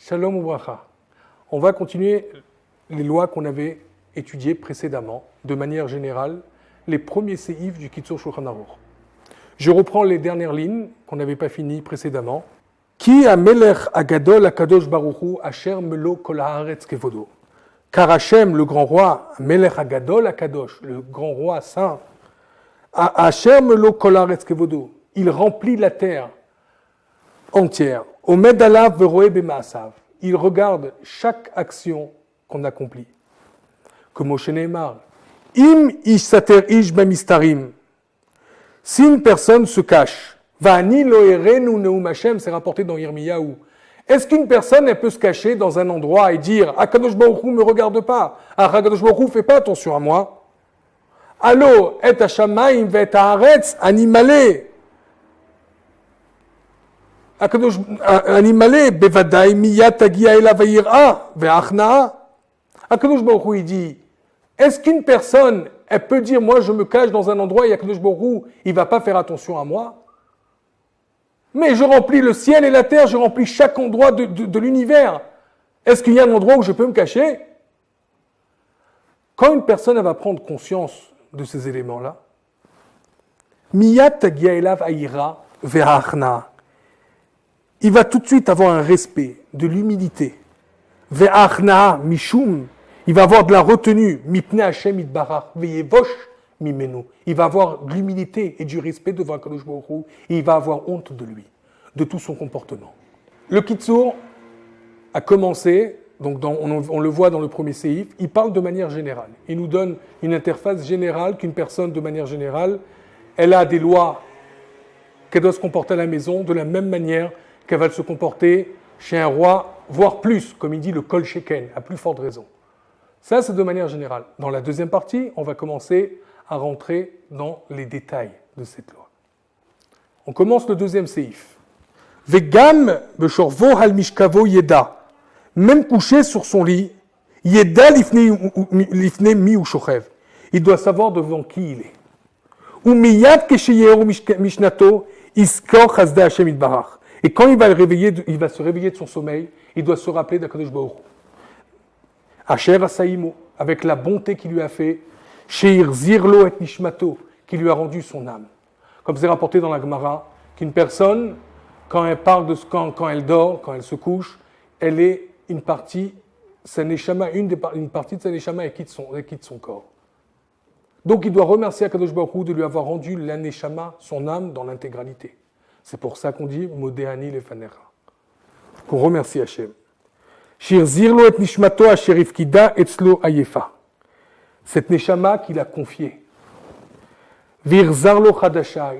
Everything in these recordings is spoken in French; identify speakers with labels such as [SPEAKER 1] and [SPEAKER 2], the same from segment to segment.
[SPEAKER 1] Shalom Ubracha. On va continuer les lois qu'on avait étudiées précédemment, de manière générale, les premiers séifs du Kitzur Shulchan Aruch. Je reprends les dernières lignes qu'on n'avait pas finies précédemment. Ki amelech agadol akadosh baruchu asher melo kol haaretz kevodo. Car Hachem, le grand roi, melech agadol akadosh, le grand roi saint, asher melo kol haaretz kevodo, il remplit la terre entière. Omed alav veroe b'maasav. Il regarde chaque action qu'on accomplit. Comme Moshe Neymar. Im ish sater ish b'mistarim. Si une personne se cache, Va'ani lo erenu neum Hashem, c'est rapporté dans Yirmiyahu. Est-ce qu'une personne elle peut se cacher dans un endroit et dire Akadosh Baruch Hu me regarde pas, Akadosh Baruch Hu fait pas attention à moi? Allo et hashamayim ve'et haaretz animale. Akadosh animale bevadai miyat tagia elav ha'yirah ve'achnaa. Akadosh Baruch Hu il dit est-ce qu'une personne elle peut dire moi je me cache dans un endroit et Akadosh Baruch Hu il va pas faire attention à moi? Mais je remplis le ciel et la terre, je remplis chaque endroit de l'univers. Est-ce qu'il y a un endroit où je peux me cacher? Quand une personne elle va prendre conscience de ces éléments-là, Miyat tagia elav ha'yirah ve'achna. Il va tout de suite avoir un respect, de l'humilité. Ve'achna mishum. Il va avoir de la retenue. Mipne Hashem itbarach ve'yevosh mimenu. Il va avoir de l'humilité et du respect devant Akadosh Baruch Hu, et il va avoir honte de lui, de tout son comportement. Le Kitzur a commencé, donc on le voit dans le premier séif, il parle de manière générale. Il nous donne une interface générale qu'une personne, de manière générale, elle a des lois qu'elle doit se comporter à la maison de la même manière qu'elle va se comporter chez un roi, voire plus, comme il dit le Kol Sheken, à plus forte raison. Ça, c'est de manière générale. Dans la deuxième partie, on va commencer à rentrer dans les détails de cette loi. On commence le deuxième séif. Vegam beshorvo hal mishkavo yeda. Même couché sur son lit, yeda lifne mi ou shochev. Il doit savoir devant qui il est. Ou miyad kesheyeru mishnato iskor chasde Hashem itbarach. Et quand il va se réveiller de son sommeil, il doit se rappeler d'Akadosh Baruch Hu. Asher asaimo, avec la bonté qu'il lui a fait, Sheir zirlo et nishmato, qui lui a rendu son âme. Comme c'est rapporté dans la Gemara, qu'une personne, quand elle parle de quand elle dort, quand elle se couche, elle est une partie, une partie de sa neshama et quitte son corps. Donc il doit remercier Akadosh Baruch Hu de lui avoir rendu la neshama, son âme, dans l'intégralité. C'est pour ça qu'on dit Modéani lefanecha. Qu'on remercie Hachem. Sheir zirlo et nishmato asher ifkida etzlo ayefa. Cette neshama qu'il a confiée. Virzarlo chadasha.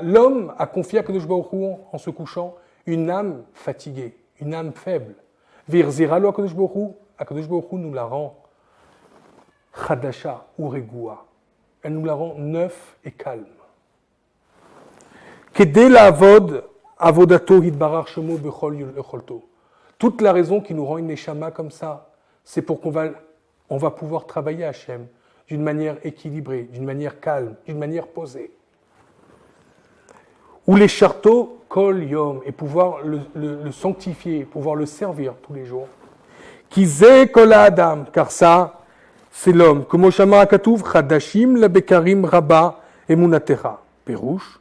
[SPEAKER 1] L'homme a confié à Kadosh Baruch Hu, en se couchant, une âme fatiguée, une âme faible. Virziralo Kadosh Baruch Hu nous la rend chadasha ou regua. Elle nous la rend neuf et calme. Kedei la'avod avodato hitbarach shemo bechol yecholto. Toute la raison qui nous rend une neshama comme ça, c'est pour qu'on va pouvoir travailler à Hachem d'une manière équilibrée, d'une manière calme, d'une manière posée. Ou les charto kol yom, et pouvoir le sanctifier, pouvoir le servir tous les jours. Kizeh kol adam, car ça, c'est l'homme. Comme Shama Akatuv, chadashim la bekarim rabba emunatecha. Perouche.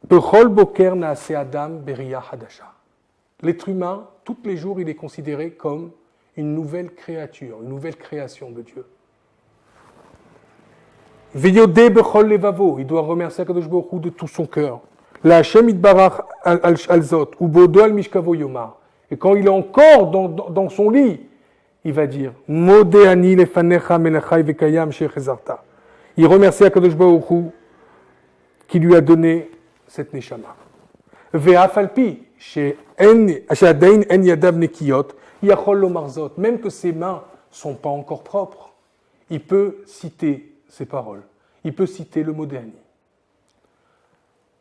[SPEAKER 1] Bechol boker naase adam beria hadasha. L'être humain, tous les jours, il est considéré comme une nouvelle créature, une nouvelle création de Dieu. Veyodé bechol levavo, il doit remercier Akadosh Baruch Hu de tout son cœur. La Hashem itbarach alzot, ou bodo al mishkavo yomar. Et quand il est encore dans son lit, il va dire Modéani lefanecha melachai vekayam shechezarta. Il remercie Akadosh Baruch Hu qui lui a donné cette neshama. Ve'afalpi she'adain en yadav nekiyot. Même que ses mains ne sont pas encore propres, il peut citer ces paroles. Il peut citer le Modéani.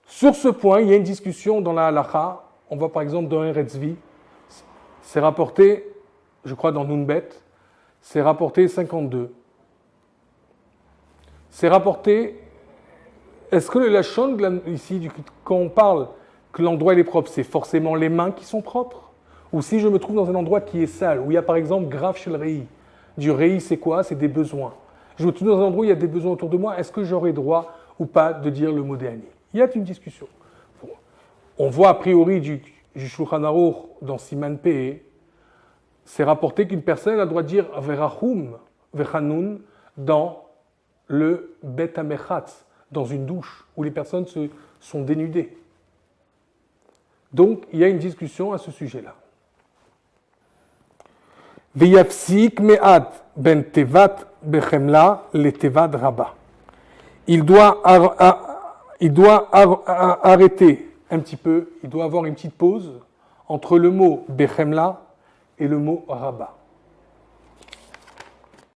[SPEAKER 1] Sur ce point, il y a une discussion dans la halacha. On voit par exemple dans Eretz Tzvi, c'est rapporté, je crois dans Nunbet, c'est rapporté 52. C'est rapporté, est-ce que le lachon ici, quand on parle que l'endroit il est propre, c'est forcément les mains qui sont propres? ou si je me trouve dans un endroit qui est sale, où il y a par exemple grave chez le rei. Du rei, c'est quoi? C'est des besoins. Je me trouve dans un endroit où il y a des besoins autour de moi, est-ce que j'aurai droit ou pas de dire le mot déani? Il y a une discussion. On voit a priori du Shulchan Aruch dans Siman Peh, c'est rapporté qu'une personne a le droit de dire Verachum, Vechanun dans le Bet Amechatz, dans une douche, où les personnes se sont dénudées. Donc, il y a une discussion à ce sujet-là. Veyapsik me'at ben tevat bechemla le tevat rabba. Il doit arrêter un petit peu, il doit avoir une petite pause entre le mot bechemla et le mot rabba.